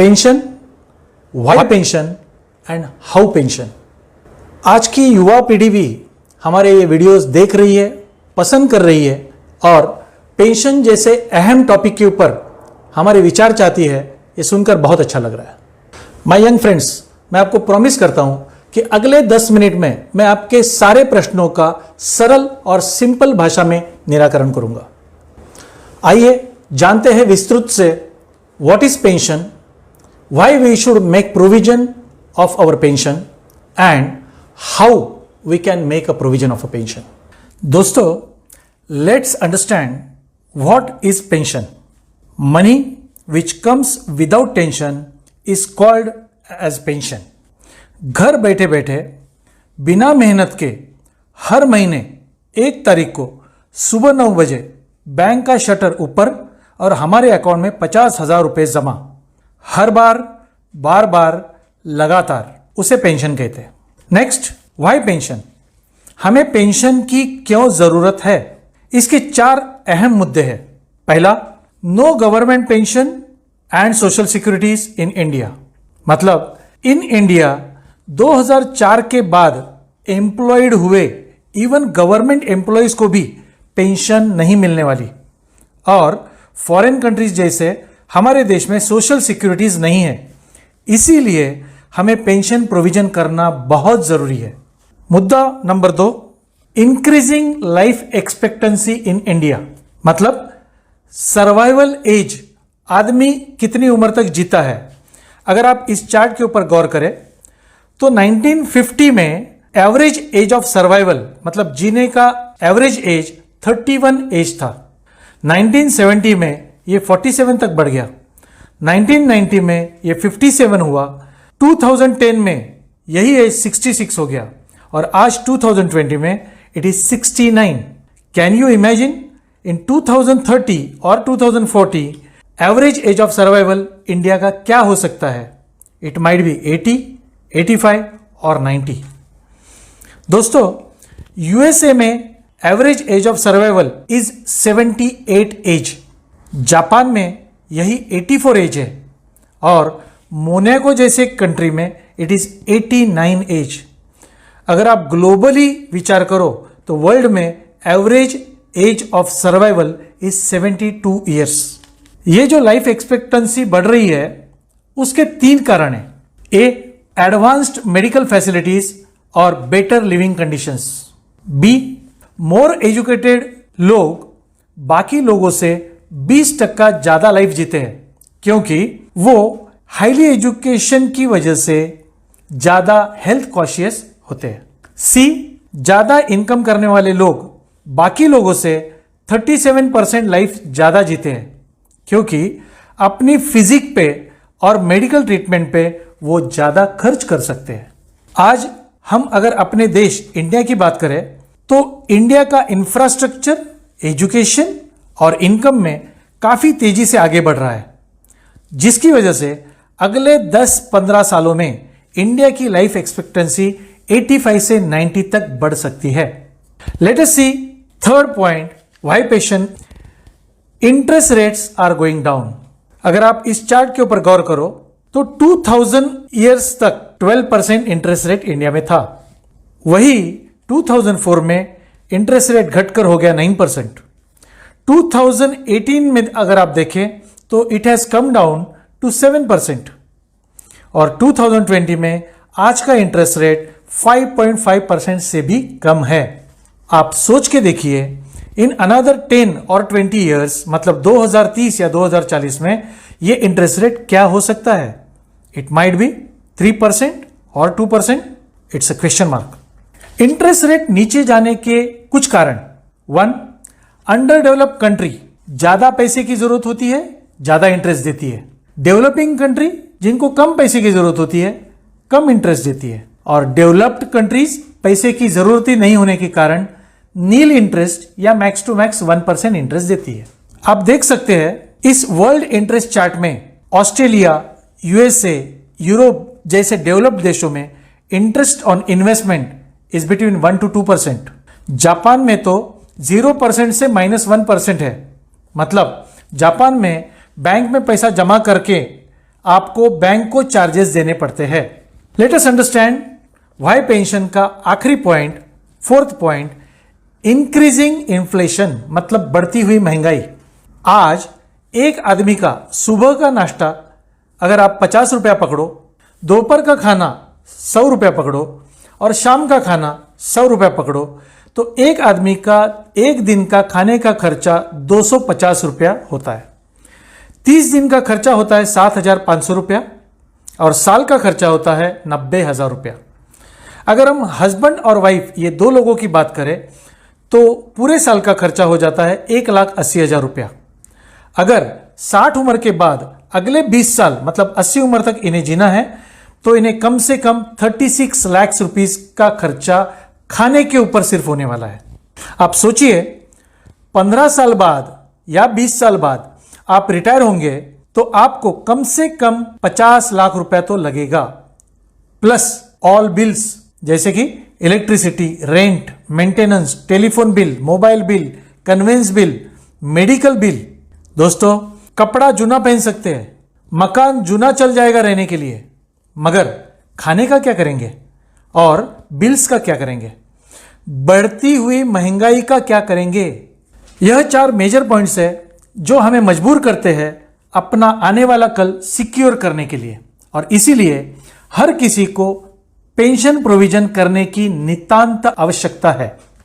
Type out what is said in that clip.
Pension, why pension and how pension. आज की युवा पीढ़ी भी हमारे ये वीडियोस देख रही है, पसंद कर रही है और पेंशन जैसे अहम टॉपिक के ऊपर हमारे विचार चाहती है। ये सुनकर बहुत अच्छा लग रहा है। माय यंग फ्रेंड्स, मैं आपको प्रॉमिस करता हूं कि अगले 10 मिनट में मैं आपके सारे प्रश्नों का सरल और सिंपल भाषा में निराकरण करूंगा। आइए जानते हैं विस्तृत से what is pension, why we should make provision of our pension and how we can make a provision of a pension. दोस्तों, let's understand what is pension. Money which comes without tension is called as pension. घर बैठे बैठे बिना मेहनत के हर महीने 1 तारीख को सुबह 9 बजे बैंक का शटर ऊपर और हमारे अकाउंट में 50,000 रुपये जमा, हर बार बार लगातार, उसे पेंशन कहते हैं। Next, why pension. हमें पेंशन की क्यों जरूरत है, इसके 4 अहम मुद्दे हैं। पहला, no government pension and social securities in India. मतलब इन इंडिया 2004 के बाद एम्प्लॉयड हुए इवन गवर्नमेंट एम्प्लॉयज को भी पेंशन नहीं मिलने वाली। और फॉरेन कंट्रीज जैसे हमारे देश में सोशल सिक्योरिटीज नहीं है, इसीलिए हमें पेंशन प्रोविजन करना बहुत जरूरी है। मुद्दा नंबर 2, इंक्रीजिंग लाइफ एक्सपेक्टेंसी इन इंडिया। मतलब सर्वाइवल एज, आदमी कितनी उम्र तक जीता है। अगर आप इस चार्ट के ऊपर गौर करें तो 1950 में एवरेज एज ऑफ सर्वाइवल, मतलब जीने का एवरेज एज 31 एज था। 1970 में ये 47 तक बढ़ गया, 1990 में ये 57 हुआ, 2010 में यही एज 66 हो गया और आज 2020 में it is 69। Can you imagine in 2030 और 2040 average age of survival India का क्या हो सकता है? इट माइट बी 80, 85 और 90। दोस्तों, यूएसए में average age of survival is 78 age, Japan में यही 84 एज है और मोनाको जैसे कंट्री में इट इज 89 एज। अगर आप ग्लोबली विचार करो तो वर्ल्ड में average age of survival is 72 years. ये जो लाइफ एक्सपेक्टेंसी बढ़ रही है उसके 3 कारण हैं। ए, एडवांस्ड मेडिकल फैसिलिटीज और better living conditions. B, more educated लोग बाकी लोगों से 20% ज्यादा लाइफ जीते हैं क्योंकि वो हाईली एजुकेशन की वजह से ज्यादा हेल्थ कॉशियस होते हैं। सी, ज्यादा इनकम करने वाले लोग बाकी लोगों से 37% लाइफ ज्यादा जीते हैं क्योंकि अपनी फिजिक पे और मेडिकल ट्रीटमेंट पे वो ज्यादा खर्च कर सकते हैं। आज हम अगर अपने देश इंडिया की बात करें तो इंडिया का इंफ्रास्ट्रक्चर, एजुकेशन और इनकम में काफी तेजी से आगे बढ़ रहा है, जिसकी वजह से अगले 10-15 सालों में इंडिया की लाइफ एक्सपेक्टेंसी 85 से 90 तक बढ़ सकती है। Let us see third point, why pension. Interest rates are going down. अगर आप इस चार्ट के ऊपर गौर करो तो 2000 ईयर्स तक 12% इंटरेस्ट रेट इंडिया में था। वही 2004 में इंटरेस्ट रेट घटकर हो गया 9%। 2018 में अगर आप देखें तो it has come down to 7% और 2020 में आज का इंटरेस्ट रेट 5.5% से भी कम है। आप सोच के देखिए, इन अनदर 10 और 20 ईयर्स, मतलब 2030 या 2040 में ये इंटरेस्ट रेट क्या हो सकता है? इट माइट बी 3% और 2%। It's a question mark. Interest rate नीचे जाने के कुछ कारण। 1, अंडर डेवलप्ड कंट्री, ज्यादा पैसे की जरूरत होती है, ज्यादा इंटरेस्ट देती है। डेवलपिंग कंट्री, जिनको कम पैसे की जरूरत होती है, कम इंटरेस्ट देती है। और डेवलप्ड कंट्रीज पैसे की जरूरत ही नहीं होने के कारण नील इंटरेस्ट या मैक्स टू मैक्स 1% इंटरेस्ट देती है। आप देख सकते हैं इस वर्ल्ड इंटरेस्ट चार्ट में ऑस्ट्रेलिया, यूएसए, यूरोप जैसे डेवलप्ड देशों में interest on investment is between 1 to 2%। Japan में तो 0% से -1% है। मतलब जापान में बैंक में पैसा जमा करके आपको बैंक को चार्जेस देने पड़ते हैं। Let us understand why pension का आखिरी point, fourth point, increasing inflation, मतलब बढ़ती हुई महंगाई। आज एक आदमी का सुबह का नाश्ता अगर आप 50 रुपया पकड़ो, दोपहर का खाना 100 रुपया पकड़ो और शाम का खाना 100 रुपया पकड़ो, तो एक आदमी का एक दिन का खाने का खर्चा 250 रुपया होता है। 30 दिन का खर्चा होता है 7,500 रुपया और साल का खर्चा होता है 90,000 रुपया। अगर हम हस्बैंड और वाइफ ये दो लोगों की बात करें तो पूरे साल का खर्चा हो जाता है 1,80,000 रुपया। अगर 60 उम्र के बाद अगले 20 साल मतलब 80 उम्र तक इन्हें जीना है तो इन्हें कम से कम 36 लाख रुपीस का खर्चा खाने के ऊपर सिर्फ होने वाला है। आप सोचिए 15 साल बाद या 20 साल बाद आप रिटायर होंगे तो आपको कम से कम 50 लाख रुपया तो लगेगा, प्लस ऑल बिल्स जैसे कि electricity, rent, maintenance, telephone bill, mobile bill, conveyance bill, medical bill. दोस्तों, कपड़ा जूना पहन सकते हैं, मकान जूना चल जाएगा रहने के लिए, मगर खाने का क्या करेंगे और बिल्स का क्या करेंगे, बढ़ती हुई महंगाई का क्या करेंगे। यह 4 मेजर पॉइंट्स है जो हमें मजबूर करते हैं अपना आने वाला कल सिक्योर करने के लिए, और इसीलिए हर किसी को पेंशन प्रोविजन करने की नितांत आवश्यकता है।